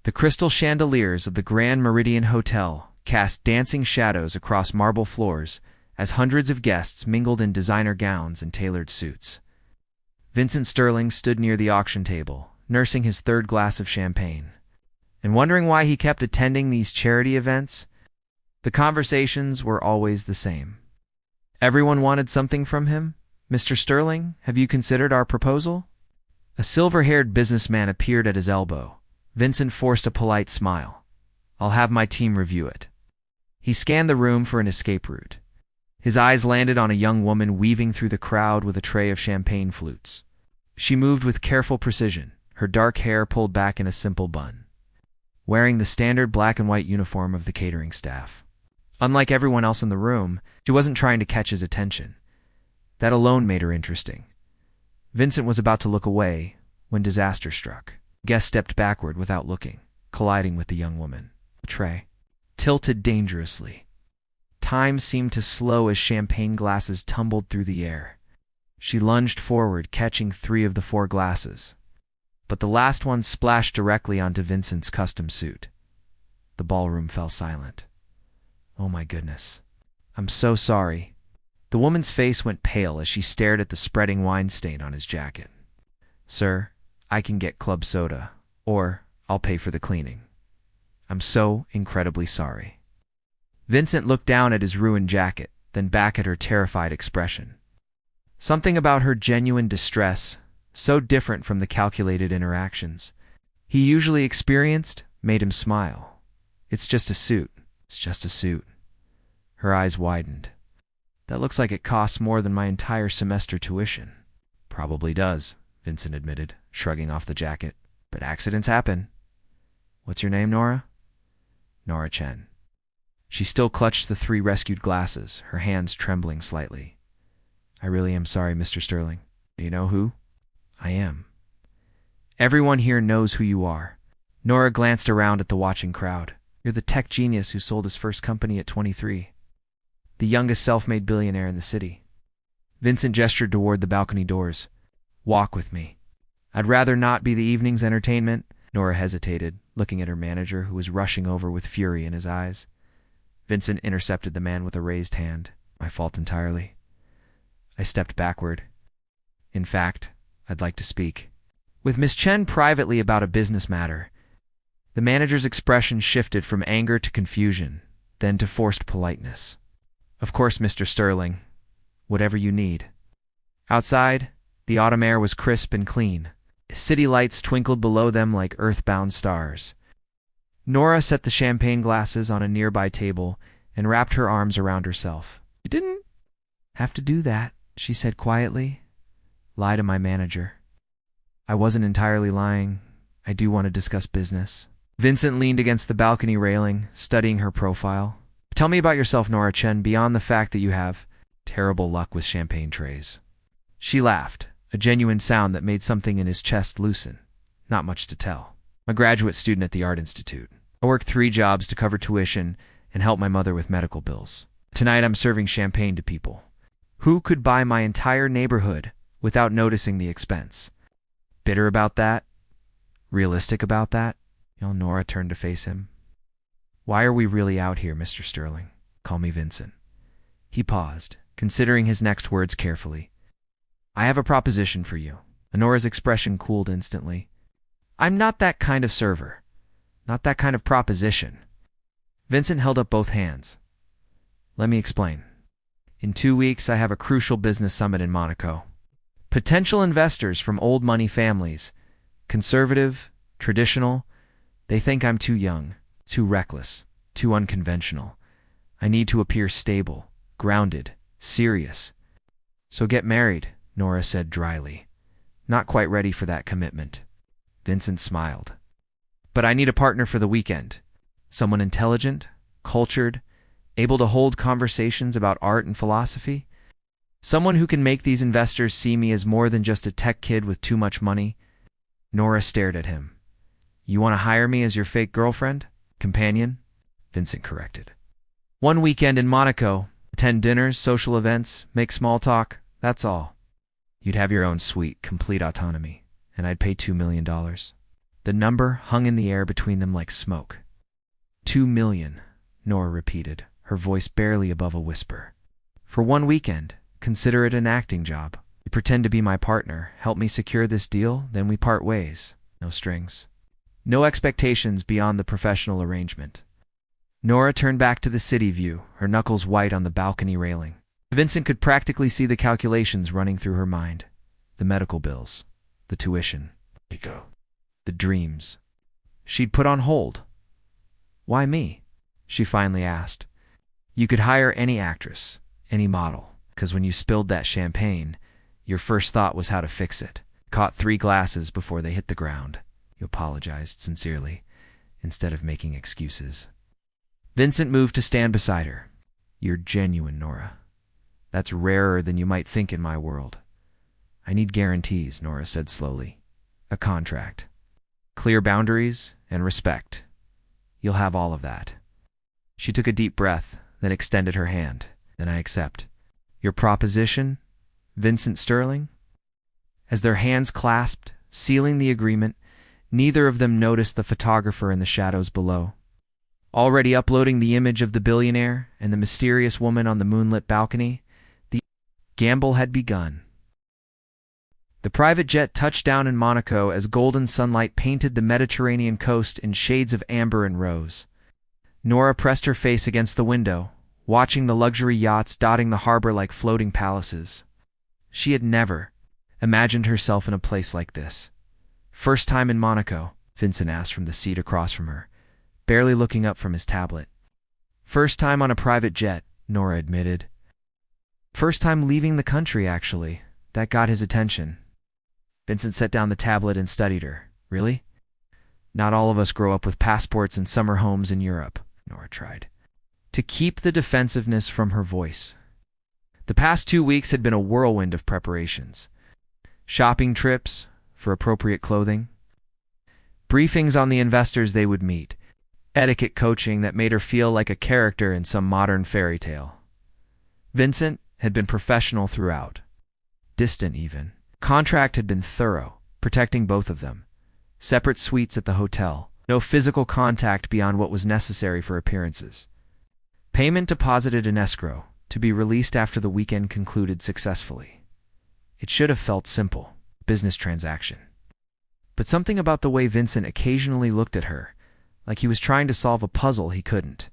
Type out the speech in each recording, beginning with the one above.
The crystal chandeliers of the Grand Meridian Hotel cast dancing shadows across marble floors as hundreds of guests mingled in designer gowns and tailored suits. Vincent Sterling stood near the auction table, nursing his third glass of champagne, and wondering why he kept attending these charity events. The conversations were always the same. Everyone wanted something from him. "Mr. Sterling, have you considered our proposal?" A silver-haired businessman appeared at his elbow. Vincent forced a polite smile. "I'll have my team review it." He scanned the room for an escape route. His eyes landed on a young woman weaving through the crowd with a tray of champagne flutes. She moved with careful precision, her dark hair pulled back in a simple bun, wearing the standard black and white uniform of the catering staff. Unlike everyone else in the room, she wasn't trying to catch his attention. That alone made her interesting. Vincent was about to look away when disaster struck. Guest stepped backward without looking, colliding with the young woman. The tray tilted dangerously. Time seemed to slow as champagne glasses tumbled through the air. She lunged forward, catching 3 of the 4 glasses. But the last one splashed directly onto Vincent's custom suit. The ballroom fell silent. "Oh my goodness. I'm so sorry." The woman's face went pale as she stared at the spreading wine stain on his jacket. "Sir, I can get club soda, or I'll pay for the cleaning. I'm so incredibly sorry." Vincent looked down at his ruined jacket, then back at her terrified expression. Something about her genuine distress, so different from the calculated interactions he usually experienced, made him smile. "It's just a suit. It's just a suit." Her eyes widened. "That looks like it costs more than my entire semester tuition." "Probably does," Vincent admitted, shrugging off the jacket. "But accidents happen." "What's your name, Nora?" "Nora Chen." She still clutched the 3 rescued glasses, her hands trembling slightly. "I really am sorry, Mr. Sterling. Do you know who I am?" "Everyone here knows who you are." Nora glanced around at the watching crowd. "You're the tech genius who sold his first company at 23. The youngest self-made billionaire in the city." Vincent gestured toward the balcony doors. "Walk with me." "I'd rather not be the evening's entertainment." Nora hesitated, looking at her manager, who was rushing over with fury in his eyes. Vincent intercepted the man with a raised hand. "My fault entirely." I stepped backward. "In fact, I'd like to speak with Miss Chen privately about a business matter." The manager's expression shifted from anger to confusion, then to forced politeness. "Of course, Mr. Sterling. Whatever you need." Outside, the autumn air was crisp and clean. City lights twinkled below them like earthbound stars. Nora set the champagne glasses on a nearby table and wrapped her arms around herself. "You didn't have to do that," she said quietly. "Lie to my manager." "I wasn't entirely lying. I do want to discuss business." Vincent leaned against the balcony railing, studying her profile. "Tell me about yourself, Nora Chen, beyond the fact that you have terrible luck with champagne trays." She laughed, a genuine sound that made something in his chest loosen. "Not much to tell. I'm a graduate student at the Art Institute. I work 3 jobs to cover tuition and help my mother with medical bills. Tonight I'm serving champagne to people. Who could buy my entire neighborhood without noticing the expense? Bitter about that? Realistic about that?" Nora turned to face him. "Why are we really out here, Mr. Sterling? Call me Vincent." He paused, considering his next words carefully. "I have a proposition for you." Nora's expression cooled instantly. "I'm not that kind of server. Not that kind of proposition." Vincent held up both hands. "Let me explain. In 2 weeks, I have a crucial business summit in Monaco. Potential investors from old money families, conservative, traditional, they think I'm too young, too reckless, too unconventional. I need to appear stable, grounded, serious. So get married," Nora said dryly. "Not quite ready for that commitment." Vincent smiled. "But I need a partner for the weekend. Someone intelligent, cultured, able to hold conversations about art and philosophy. Someone who can make these investors see me as more than just a tech kid with too much money." Nora stared at him. "You want to hire me as your fake girlfriend? Companion?" Vincent corrected. "1 weekend in Monaco, attend dinners, social events, make small talk, that's all. You'd have your own suite, complete autonomy, and I'd pay $2 million. The number hung in the air between them like smoke. 2 million, Nora repeated, her voice barely above a whisper. For one weekend, consider it an acting job. You pretend to be my partner, help me secure this deal, then we part ways. No strings. No expectations beyond the professional arrangement. Nora turned back to the city view, her knuckles white on the balcony railing. Vincent could practically see the calculations running through her mind. The medical bills, the tuition, the dreams. She'd put on hold. Why me? She finally asked. You could hire any actress, any model, because when you spilled that champagne, your first thought was how to fix it. Caught 3 glasses before they hit the ground. You apologized sincerely, instead of making excuses. Vincent moved to stand beside her. You're genuine, Nora. That's rarer than you might think in my world. I need guarantees, Nora said slowly. A contract. Clear boundaries and respect. You'll have all of that. She took a deep breath, then extended her hand. Then I accept. Your proposition, Vincent Sterling? As their hands clasped, sealing the agreement, neither of them noticed the photographer in the shadows below. Already uploading the image of the billionaire and the mysterious woman on the moonlit balcony, the gamble had begun. The private jet touched down in Monaco as golden sunlight painted the Mediterranean coast in shades of amber and rose. Nora pressed her face against the window, watching the luxury yachts dotting the harbor like floating palaces. She had never imagined herself in a place like this. First time in Monaco, Vincent asked from the seat across from her, barely looking up from his tablet. First time on a private jet, Nora admitted. First time leaving the country, actually. That got his attention. Vincent set down the tablet and studied her. Really? Not all of us grow up with passports and summer homes in Europe, Nora tried to keep the defensiveness from her voice. The past 2 weeks had been a whirlwind of preparations. Shopping trips for appropriate clothing, briefings on the investors they would meet, etiquette coaching that made her feel like a character in some modern fairy tale. Vincent had been professional throughout, distant even. Contract had been thorough, protecting both of them. Separate suites at the hotel, no physical contact beyond what was necessary for appearances. Payment deposited in escrow, to be released after the weekend concluded successfully. It should have felt simple, business transaction. But something about the way Vincent occasionally looked at her, like he was trying to solve a puzzle he couldn't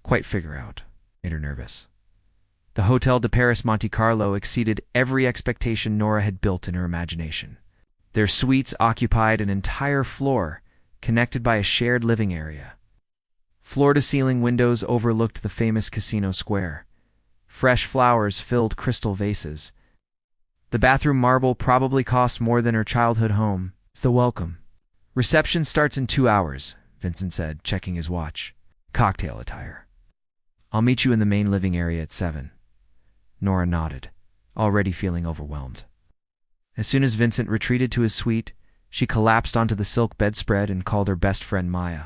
quite figure out, made her nervous. The Hotel de Paris Monte Carlo exceeded every expectation Nora had built in her imagination. Their suites occupied an entire floor, connected by a shared living area. Floor-to-ceiling windows overlooked the famous casino square. Fresh flowers filled crystal vases. The bathroom marble probably cost more than her childhood home. It's the welcome. Reception starts in 2 hours, Vincent said, checking his watch. Cocktail attire. I'll meet you in the main living area at 7. Nora nodded, already feeling overwhelmed. As soon as Vincent retreated to his suite, she collapsed onto the silk bedspread and called her best friend Maya.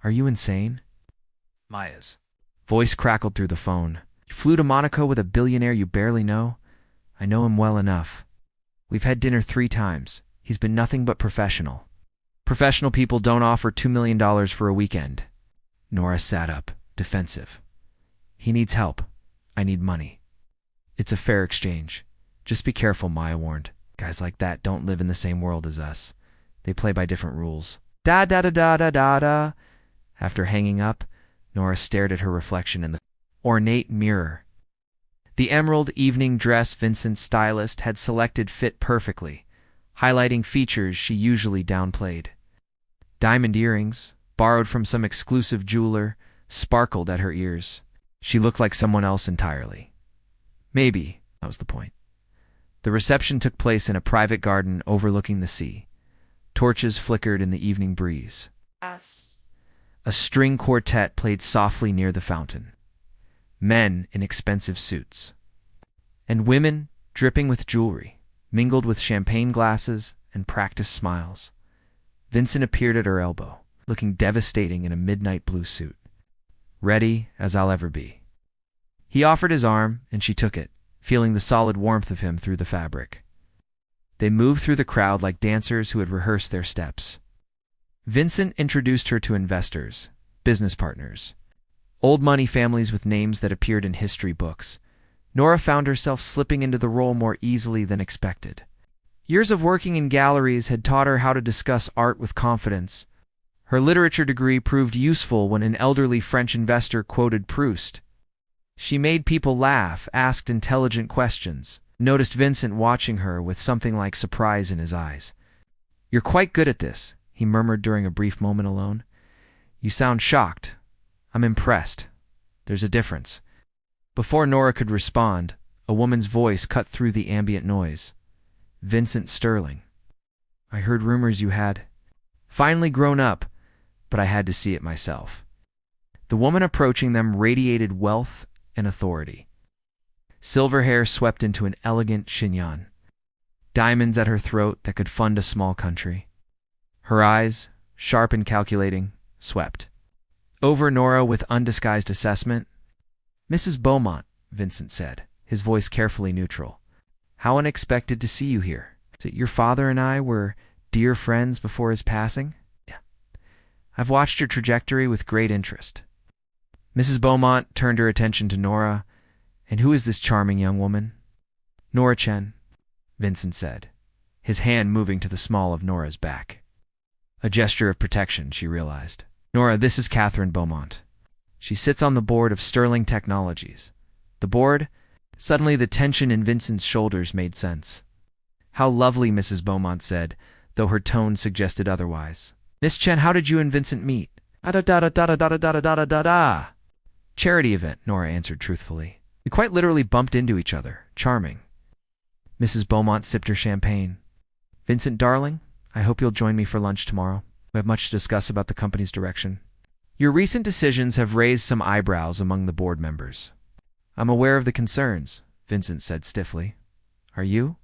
Are you insane? Maya's voice crackled through the phone. You flew to Monaco with a billionaire you barely know? I know him well enough. We've had dinner 3 times. He's been nothing but professional. Professional people don't offer $2 million for a weekend. Nora sat up, defensive. He needs help. I need money. It's a fair exchange. Just be careful, Maya warned. Guys like that don't live in the same world as us. They play by different rules. Da-da-da-da-da-da-da. After hanging up, Nora stared at her reflection in the ornate mirror. The emerald evening dress Vincent's stylist had selected fit perfectly, highlighting features she usually downplayed. Diamond earrings, borrowed from some exclusive jeweler, sparkled at her ears. She looked like someone else entirely. Maybe, that was the point. The reception took place in a private garden overlooking the sea. Torches flickered in the evening breeze. A string quartet played softly near the fountain. Men in expensive suits. And women, dripping with jewelry, mingled with champagne glasses and practiced smiles. Vincent appeared at her elbow, looking devastating in a midnight blue suit. Ready as I'll ever be. He offered his arm, and she took it, feeling the solid warmth of him through the fabric. They moved through the crowd like dancers who had rehearsed their steps. Vincent introduced her to investors, business partners, old money families with names that appeared in history books. Nora found herself slipping into the role more easily than expected. Years of working in galleries had taught her how to discuss art with confidence. Her literature degree proved useful when an elderly French investor quoted Proust. She made people laugh, asked intelligent questions, noticed Vincent watching her with something like surprise in his eyes. "You're quite good at this," he murmured during a brief moment alone. "You sound shocked. I'm impressed. There's a difference." Before Nora could respond, a woman's voice cut through the ambient noise. "Vincent Sterling. I heard rumors you had finally grown up, but I had to see it myself." The woman approaching them radiated wealth and authority. Silver hair swept into an elegant chignon, diamonds at her throat that could fund a small country. Her eyes, sharp and calculating, swept over Nora with undisguised assessment. "Mrs. Beaumont," Vincent said, his voice carefully neutral. "How unexpected to see you here. Is it your father and I were dear friends before his passing?" "Yeah. I've watched your trajectory with great interest." Mrs. Beaumont turned her attention to Nora. "And who is this charming young woman?" "Nora Chen," Vincent said, his hand moving to the small of Nora's back. A gesture of protection, she realized. "Nora, this is Catherine Beaumont. She sits on the board of Sterling Technologies." The board? Suddenly the tension in Vincent's shoulders made sense. "How lovely," Mrs. Beaumont said, though her tone suggested otherwise. "Miss Chen, how did you and Vincent meet?" "Da-da-da-da-da-da-da-da-da-da-da. Charity event," Nora answered truthfully. "We quite literally bumped into each other. Charming." Mrs. Beaumont sipped her champagne. "Vincent, darling, I hope you'll join me for lunch tomorrow. We have much to discuss about the company's direction. Your recent decisions have raised some eyebrows among the board members." "I'm aware of the concerns," Vincent said stiffly. "Are you?"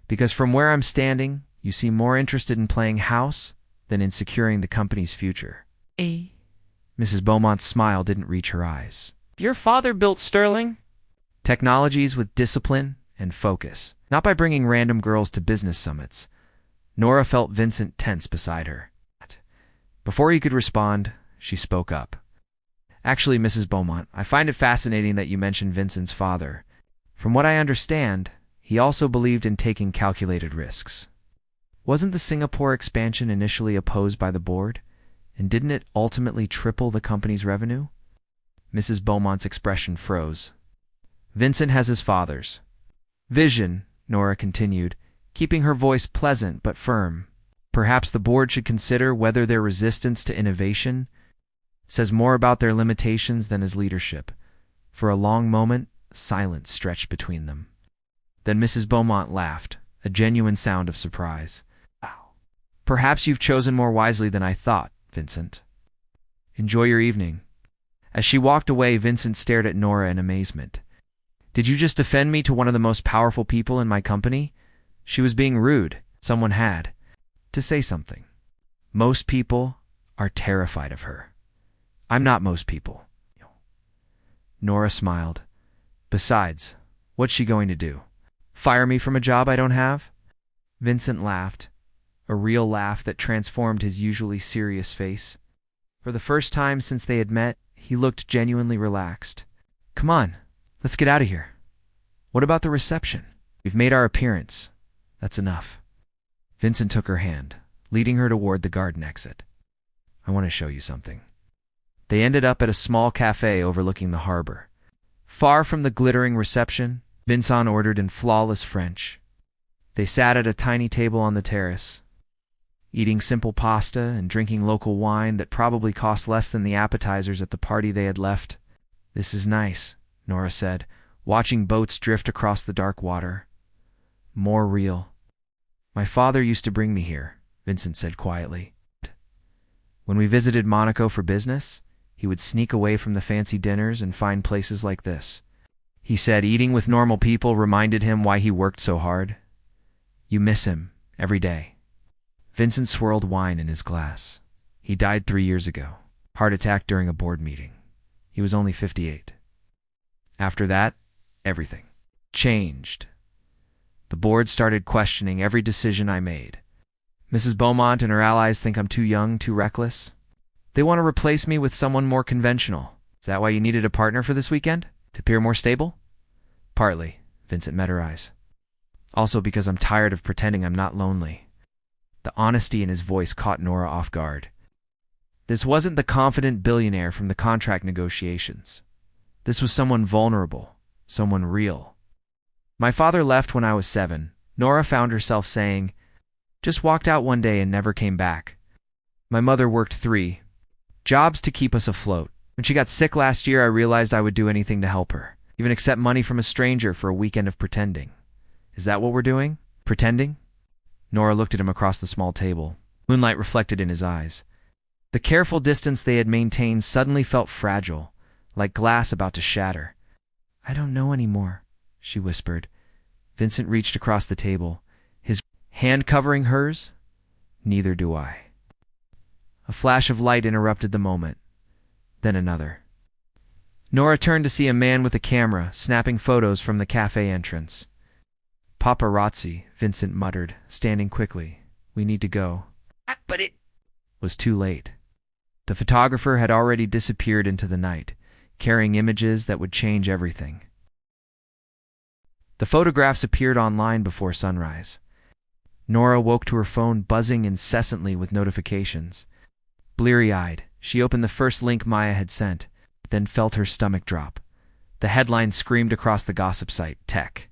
"Because from where I'm standing, you seem more interested in playing house than in securing the company's future." Mrs. Beaumont's smile didn't reach her eyes. "Your father built Sterling?" "Technologies with discipline and focus, not by bringing random girls to business summits." Nora felt Vincent tense beside her. Before he could respond, she spoke up. "Actually, Mrs. Beaumont, I find it fascinating that you mentioned Vincent's father. From what I understand, he also believed in taking calculated risks. Wasn't the Singapore expansion initially opposed by the board? And didn't it ultimately triple the company's revenue?" Mrs. Beaumont's expression froze. "Vincent has his father's vision," Nora continued, keeping her voice pleasant but firm. "Perhaps the board should consider whether their resistance to innovation says more about their limitations than his leadership." For a long moment, silence stretched between them. Then Mrs. Beaumont laughed, a genuine sound of surprise. "Wow. Perhaps you've chosen more wisely than I thought, Vincent. Enjoy your evening." As she walked away, Vincent stared at Nora in amazement. "Did you just defend me to one of the most powerful people in my company?" She was being rude. Someone had to say something. "Most people are terrified of her. I'm not most people." Nora smiled. "Besides, what's she going to do? Fire me from a job I don't have?" Vincent laughed, a real laugh that transformed his usually serious face. For the first time since they had met, he looked genuinely relaxed. "Come on, let's get out of here. What about the reception? We've made our appearance. That's enough." Vincent took her hand, leading her toward the garden exit. "I want to show you something." They ended up at a small cafe overlooking the harbor. Far from the glittering reception, Vincent ordered in flawless French. They sat at a tiny table on the terrace, eating simple pasta and drinking local wine that probably cost less than the appetizers at the party they had left. "This is nice," Nora said, watching boats drift across the dark water. "More real." "My father used to bring me here," Vincent said quietly. "When we visited Monaco for business, he would sneak away from the fancy dinners and find places like this." He said eating with normal people reminded him why he worked so hard. "You miss him every day." Vincent swirled wine in his glass. "He died 3 years ago. Heart attack during a board meeting. He was only 58. After that, everything changed. The board started questioning every decision I made. Mrs. Beaumont and her allies think I'm too young, too reckless. They want to replace me with someone more conventional. Is that why you needed a partner for this weekend? To appear more stable? Partly, Vincent met her eyes. Also because I'm tired of pretending I'm not lonely. The honesty in his voice caught Nora off guard. This wasn't the confident billionaire from the contract negotiations. This was someone vulnerable, someone real. My father left when I was 7, Nora found herself saying. Just walked out one day and never came back. My mother worked 3 jobs to keep us afloat. When she got sick last year, I realized I would do anything to help her, even accept money from a stranger for a weekend of pretending. Is that what we're doing? Pretending? Nora looked at him across the small table. Moonlight reflected in his eyes. The careful distance they had maintained suddenly felt fragile, like glass about to shatter. I don't know anymore, she whispered. Vincent reached across the table, his hand covering hers. Neither do I. A flash of light interrupted the moment. Then another. Nora turned to see a man with a camera snapping photos from the cafe entrance. Paparazzi, Vincent muttered, standing quickly. We need to go. But it was too late. The photographer had already disappeared into the night, carrying images that would change everything. The photographs appeared online before sunrise. Nora woke to her phone buzzing incessantly with notifications. Bleary-eyed, she opened the first link Maya had sent, then felt her stomach drop. The headline screamed across the gossip site, Tech.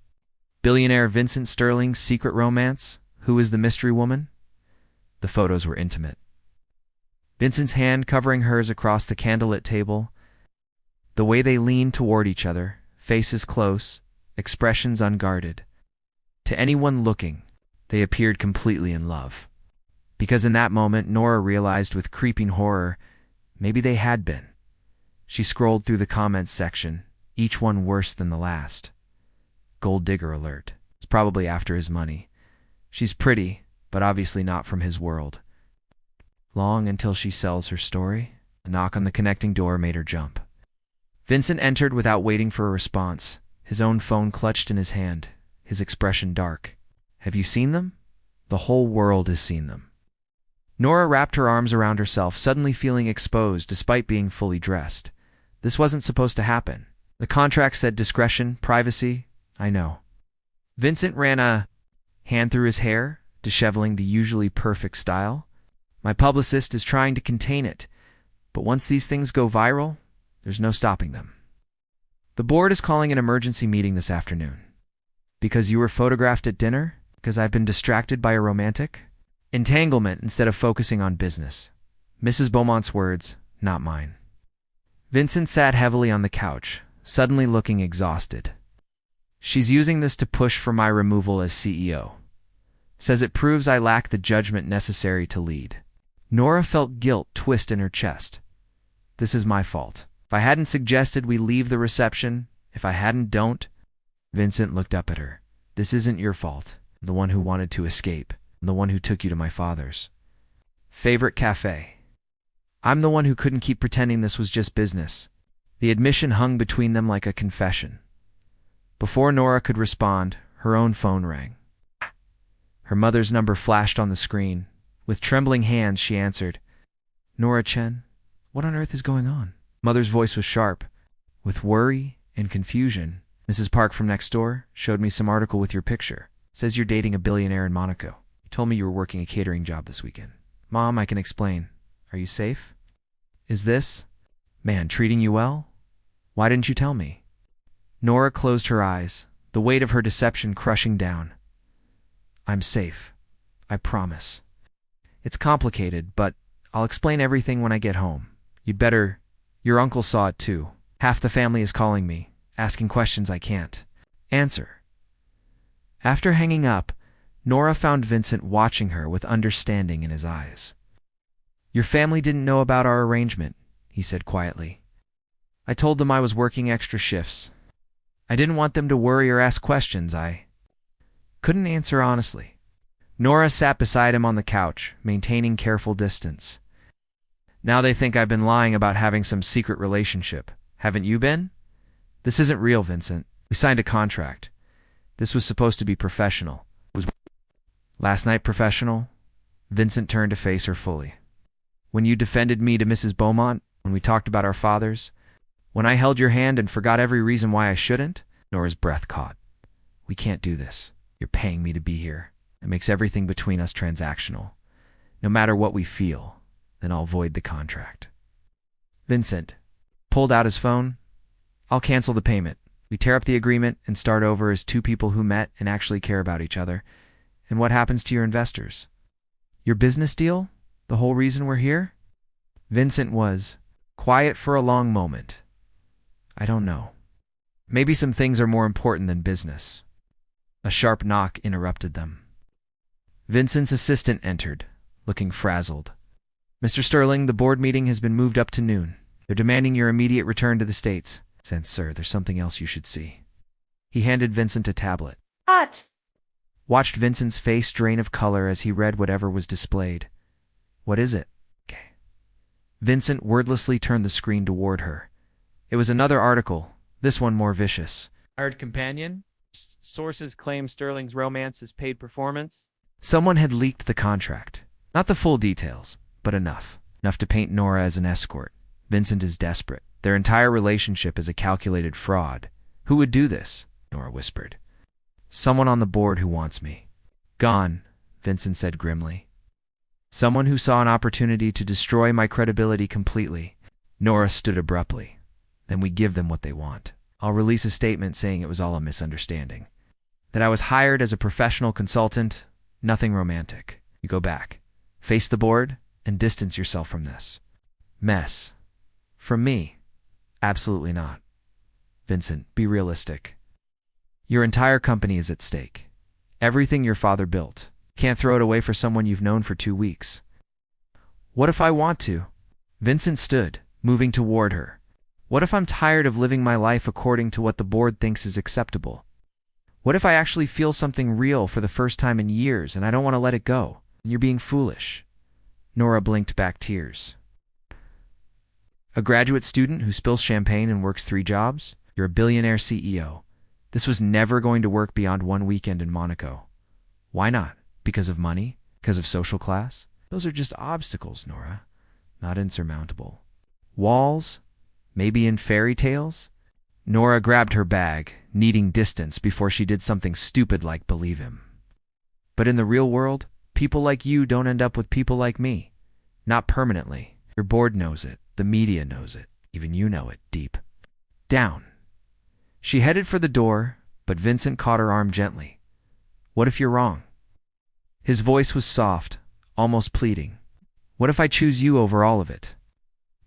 Billionaire Vincent Sterling's secret romance? Who is the mystery woman? The photos were intimate. Vincent's hand covering hers across the candlelit table. The way they leaned toward each other, faces close, expressions unguarded. To anyone looking, they appeared completely in love. Because in that moment, Nora realized with creeping horror, maybe they had been. She scrolled through the comments section, each one worse than the last. Gold digger alert. It's probably after his money. She's pretty, but obviously not from his world. Long until she sells her story? A knock on the connecting door made her jump. Vincent entered without waiting for a response, his own phone clutched in his hand, his expression dark. Have you seen them? The whole world has seen them. Nora wrapped her arms around herself, suddenly feeling exposed despite being fully dressed. This wasn't supposed to happen. The contract said discretion, privacy. I know. Vincent ran a hand through his hair, disheveling the usually perfect style. My publicist is trying to contain it, but once these things go viral, there's no stopping them. The board is calling an emergency meeting this afternoon. Because you were photographed at dinner? Because I've been distracted by a romantic? Entanglement instead of focusing on business. Mrs. Beaumont's words, not mine. Vincent sat heavily on the couch, suddenly looking exhausted. She's using this to push for my removal as CEO. Says it proves I lack the judgment necessary to lead. Nora felt guilt twist in her chest. This is my fault. If I hadn't suggested we leave the reception, if I hadn't don't. Vincent looked up at her. This isn't your fault. I'm the one who wanted to escape. I'm the one who took you to my father's favorite cafe. I'm the one who couldn't keep pretending this was just business. The admission hung between them like a confession. Before Nora could respond, her own phone rang. Her mother's number flashed on the screen. With trembling hands, she answered. Nora Chen, what on earth is going on? Mother's voice was sharp. With worry and confusion, Mrs. Park from next door showed me some article with your picture. Says you're dating a billionaire in Monaco. You told me you were working a catering job this weekend. Mom, I can explain. Are you safe? Is this man treating you well? Why didn't you tell me? Nora closed her eyes, the weight of her deception crushing down. I'm safe. I promise. It's complicated, but I'll explain everything when I get home. You'd better. Your uncle saw it too. Half the family is calling me, asking questions I can't answer. After hanging up, Nora found Vincent watching her with understanding in his eyes. Your family didn't know about our arrangement, he said quietly. I told them I was working extra shifts. I didn't want them to worry or ask questions. I couldn't answer honestly. Nora sat beside him on the couch, maintaining careful distance. Now they think I've been lying about having some secret relationship. Haven't you been? This isn't real, Vincent. We signed a contract. This was supposed to be professional. Was last night professional? Vincent turned to face her fully. When you defended me to Mrs. Beaumont, when we talked about our fathers, when I held your hand and forgot every reason why I shouldn't, Nora's breath caught. We can't do this. You're paying me to be here. It makes everything between us transactional. No matter what we feel, then I'll void the contract. Vincent pulled out his phone. I'll cancel the payment. We tear up the agreement and start over as two people who met and actually care about each other. And what happens to your investors? Your business deal? The whole reason we're here? Vincent was quiet for a long moment. I don't know. Maybe some things are more important than business. A sharp knock interrupted them. Vincent's assistant entered, looking frazzled. Mr. Sterling, the board meeting has been moved up to noon. They're demanding your immediate return to the States. Sir, there's something else you should see. He handed Vincent a tablet. What? Watched Vincent's face drain of color as he read whatever was displayed. What is it? Okay. Vincent wordlessly turned the screen toward her. It was another article, this one more vicious. Hired companion? Sources claim Sterling's romance is paid performance. Someone had leaked the contract. Not the full details, but enough. Enough to paint Nora as an escort. Vincent is desperate. Their entire relationship is a calculated fraud. Who would do this? Nora whispered. Someone on the board who wants me. Gone, Vincent said grimly. Someone who saw an opportunity to destroy my credibility completely. Nora stood abruptly. Then we give them what they want. I'll release a statement saying it was all a misunderstanding. That I was hired as a professional consultant, nothing romantic. You go back, face the board, and distance yourself from this mess. From me? Absolutely not. Vincent, be realistic. Your entire company is at stake. Everything your father built. Can't throw it away for someone you've known for 2 weeks. What if I want to? Vincent stood, moving toward her. What if I'm tired of living my life according to what the board thinks is acceptable? What if I actually feel something real for the first time in years and I don't want to let it go? You're being foolish. Nora blinked back tears. A graduate student who spills champagne and works 3 jobs? You're a billionaire CEO. This was never going to work beyond 1 weekend in Monaco. Why not? Because of money? Because of social class? Those are just obstacles, Nora. Not insurmountable. Walls? Maybe in fairy tales? Nora grabbed her bag, needing distance before she did something stupid like believe him. But in the real world, people like you don't end up with people like me. Not permanently. Your board knows it. The media knows it. Even you know it, deep down. She headed for the door, but Vincent caught her arm gently. What if you're wrong? His voice was soft, almost pleading. What if I choose you over all of it?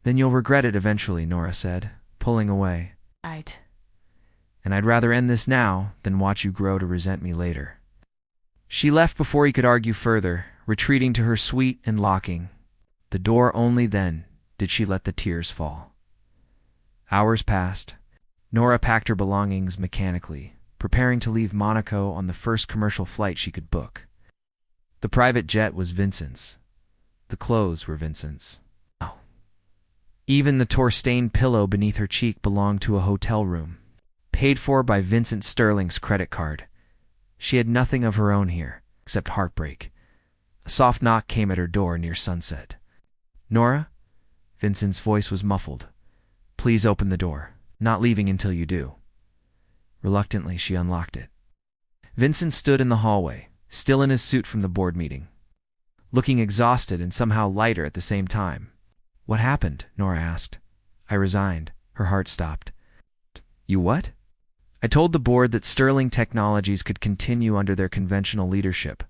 Then you'll regret it eventually, Nora said, pulling away. Right. And I'd rather end this now than watch you grow to resent me later. She left before he could argue further, retreating to her suite and locking the door. Only then did she let the tears fall. Hours passed. Nora packed her belongings mechanically, preparing to leave Monaco on the first commercial flight she could book. The private jet was Vincent's. The clothes were Vincent's. Oh. Even the tear-stained pillow beneath her cheek belonged to a hotel room, paid for by Vincent Sterling's credit card. She had nothing of her own here, except heartbreak. A soft knock came at her door near sunset. Nora? Vincent's voice was muffled. Please open the door. Not leaving until you do. Reluctantly, she unlocked it. Vincent stood in the hallway, still in his suit from the board meeting, looking exhausted and somehow lighter at the same time. What happened? Nora asked. I resigned. Her heart stopped. You what? I told the board that Sterling Technologies could continue under their conventional leadership,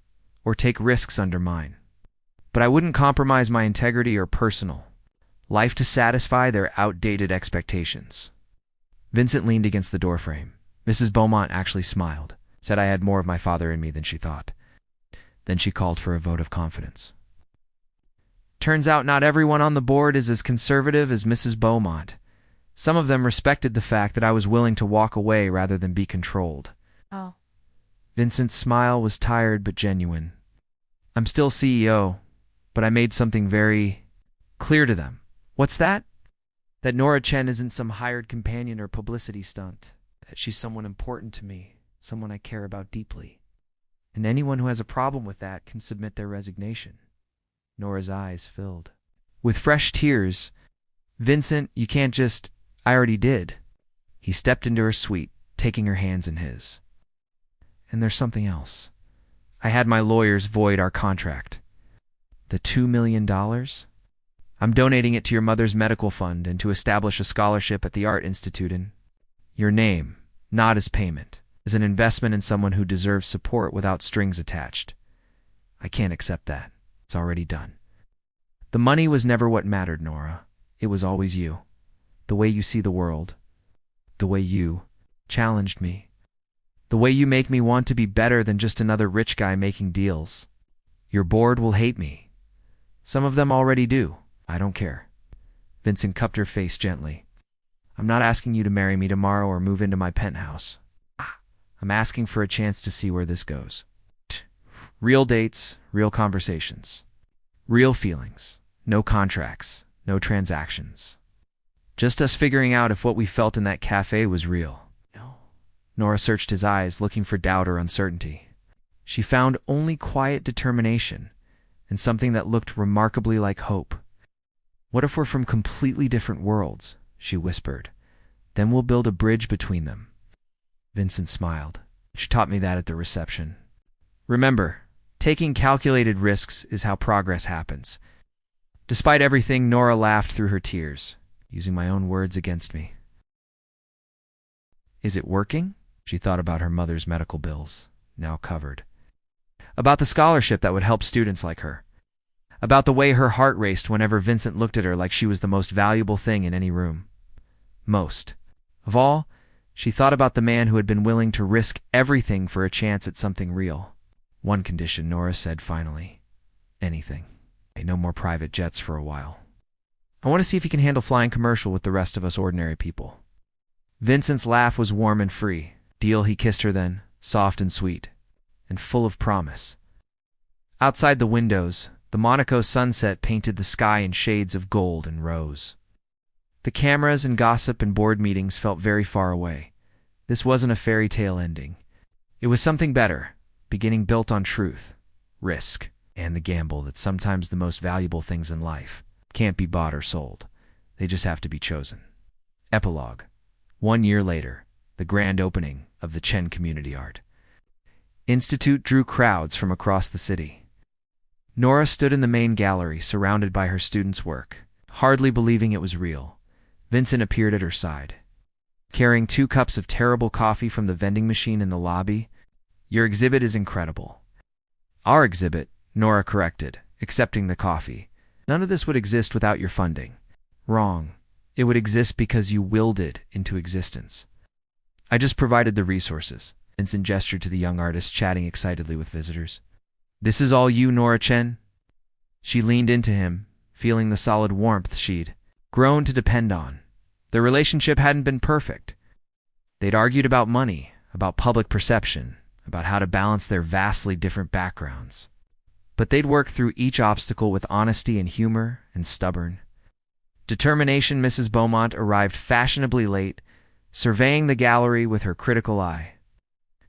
or take risks under mine. But I wouldn't compromise my integrity or personal life to satisfy their outdated expectations. Vincent leaned against the doorframe. Mrs. Beaumont actually smiled, said I had more of my father in me than she thought. Then she called for a vote of confidence. Turns out not everyone on the board is as conservative as Mrs. Beaumont. Some of them respected the fact that I was willing to walk away rather than be controlled. Oh. Vincent's smile was tired but genuine. I'm still CEO, but I made something very clear to them. What's that? That Nora Chen isn't some hired companion or publicity stunt. That she's someone important to me, someone I care about deeply. And anyone who has a problem with that can submit their resignation. Nora's eyes filled with fresh tears. Vincent, you can't just… I already did. He stepped into her suite, taking her hands in his. And there's something else. I had my lawyers void our contract. The $2 million? I'm donating it to your mother's medical fund and to establish a scholarship at the Art Institute in your name, not as payment, as an investment in someone who deserves support without strings attached. I can't accept that. It's already done. The money was never what mattered, Nora. It was always you. The way you see the world. The way you challenged me. The way you make me want to be better than just another rich guy making deals. Your board will hate me. Some of them already do. I don't care. Vincent cupped her face gently. I'm not asking you to marry me tomorrow or move into my penthouse. I'm asking for a chance to see where this goes. Real dates, real conversations. Real feelings. No contracts, no transactions. Just us figuring out if what we felt in that cafe was real. No. Nora searched his eyes, looking for doubt or uncertainty. She found only quiet determination and something that looked remarkably like hope. What if we're from completely different worlds? She whispered. Then we'll build a bridge between them. Vincent smiled. She taught me that at the reception. Remember, taking calculated risks is how progress happens. Despite everything, Nora laughed through her tears, using my own words against me. Is it working? She thought about her mother's medical bills, now covered. About the scholarship that would help students like her. About the way her heart raced whenever Vincent looked at her like she was the most valuable thing in any room. Most of all, she thought about the man who had been willing to risk everything for a chance at something real. One condition, Nora said finally. Anything. No more private jets for a while. I want to see if he can handle flying commercial with the rest of us ordinary people. Vincent's laugh was warm and free. Deal, he kissed her then, soft and sweet, and full of promise. Outside the windows, the Monaco sunset painted the sky in shades of gold and rose. The cameras and gossip and board meetings felt very far away. This wasn't a fairy tale ending. It was something better, beginning built on truth, risk, and the gamble that sometimes the most valuable things in life can't be bought or sold. They just have to be chosen. Epilogue. 1 year later, the grand opening of the Chen Community Art Institute drew crowds from across the city. Nora stood in the main gallery, surrounded by her students' work, hardly believing it was real. Vincent appeared at her side, carrying 2 cups of terrible coffee from the vending machine in the lobby. Your exhibit is incredible. Our exhibit, Nora corrected, accepting the coffee. None of this would exist without your funding. Wrong. It would exist because you willed it into existence. I just provided the resources. Vincent gestured to the young artist chatting excitedly with visitors. This is all you, Nora Chen? She leaned into him, feeling the solid warmth she'd grown to depend on. Their relationship hadn't been perfect. They'd argued about money, about public perception, about how to balance their vastly different backgrounds. But they'd worked through each obstacle with honesty and humor and stubborn determination. Mrs. Beaumont arrived fashionably late, surveying the gallery with her critical eye.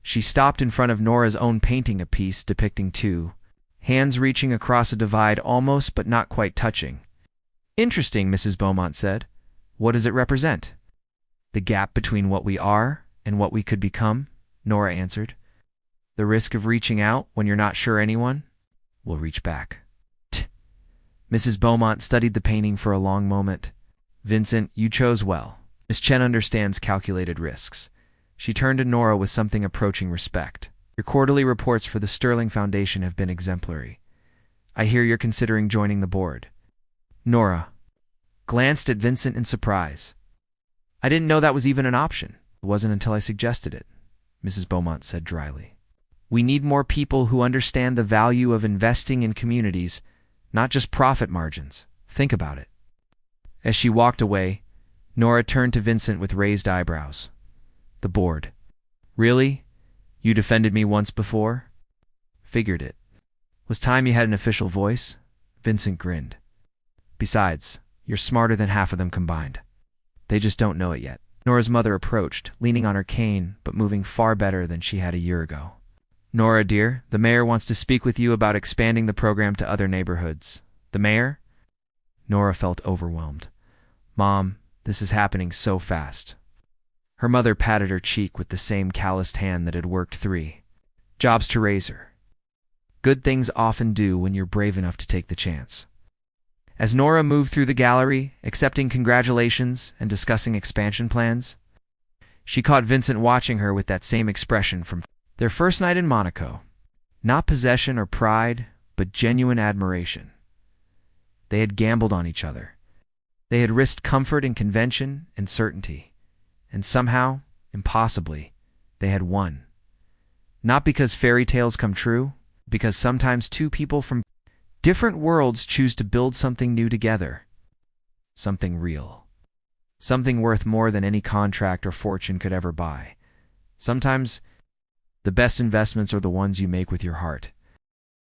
She stopped in front of Nora's own painting, a piece depicting 2 hands reaching across a divide, almost but not quite touching. Interesting, Mrs. Beaumont said. What does it represent? The gap between what we are and what we could become, Nora answered. The risk of reaching out when you're not sure anyone will reach back. Mrs. Beaumont studied the painting for a long moment. Vincent, you chose well. Miss Chen understands calculated risks. She turned to Nora with something approaching respect. Your quarterly reports for the Sterling Foundation have been exemplary. I hear you're considering joining the board. Nora glanced at Vincent in surprise. I didn't know that was even an option. It wasn't until I suggested it, Mrs. Beaumont said dryly. We need more people who understand the value of investing in communities, not just profit margins. Think about it. As she walked away, Nora turned to Vincent with raised eyebrows. The board. Really? You defended me once before? Figured it. Was time you had an official voice? Vincent grinned. Besides, you're smarter than half of them combined. They just don't know it yet. Nora's mother approached, leaning on her cane, but moving far better than she had a year ago. Nora, dear, the mayor wants to speak with you about expanding the program to other neighborhoods. The mayor? Nora felt overwhelmed. Mom, this is happening so fast. Her mother patted her cheek with the same calloused hand that had worked 3 jobs to raise her. Good things often do when you're brave enough to take the chance. As Nora moved through the gallery, accepting congratulations and discussing expansion plans, she caught Vincent watching her with that same expression from their first night in Monaco. Not possession or pride, but genuine admiration. They had gambled on each other. They had risked comfort and convention and certainty. And somehow, impossibly, they had won. Not because fairy tales come true, because sometimes 2 people from different worlds choose to build something new together. Something real. Something worth more than any contract or fortune could ever buy. Sometimes, the best investments are the ones you make with your heart.